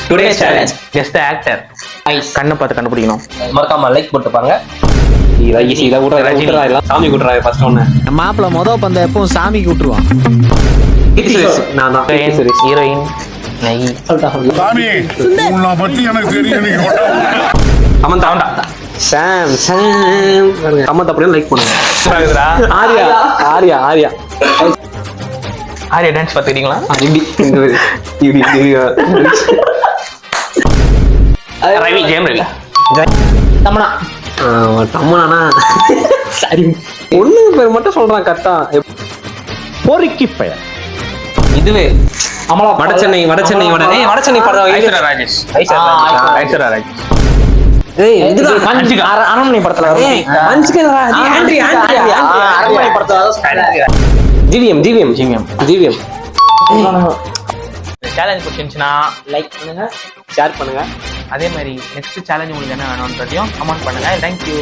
Today challenge guess the actor. Eyes. கண்ணை பார்த்து கண்டுபிடிக்கணும். மறக்காம லைக் போட்டு பாருங்க. இதை விட்டுறா எல்லாம் சாமி விட்டுறா ஃபர்ஸ்ட் ஒண்ணு. மாப்பிள்ள மொதல் பந்த எப்பவும் சாமிக்கு விட்டுருவான். நான் தான் ஹீரோயின் நை சாமி உன்னை பத்தி எனக்கு தெரியும். நீங்க சமந்தா சாம் சாம் சமந்தா அப்படியே லைக் பண்ணுங்க. ஆகுதுடா. ஆரியா ஆரியா ஆரியா ஆரியா டான்ஸ் பார்த்துக்கிட்டீங்களா? ரவி ஜெயம் ரவி தமனா. தம்மனா சரி ஒண்ணு பேர் மட்டும் சொல்றான் கரெக்டா. பொறுக்கி பெயர் இதுவே அமலா. வடசென்னை வடசென்னை வடசென்னை படம் ஐஸ்வர்யா ராஜேஷ். ஐஸ்வர்யா ராஜேஷ். ஏய் இதுதான் அரண்மனை படத்துல வரும். ஏய் அஞ்சுக்கடா ஆண்ட்ரி ஆண்ட்ரி அரண்மனை படத்துல GVM GVM GVM. GVM challenge பிடிச்சிருந்துச்சுன்னா லைக் பண்ணுங்க. ஷேர் பண்ணுங்க. அதே மாதிரி நெக்ஸ்ட் சேலஞ்ச் உங்களுக்கு என்ன வேணும்ன்றதையும் கமெண்ட் பண்ணுங்க. தேங்க்யூ.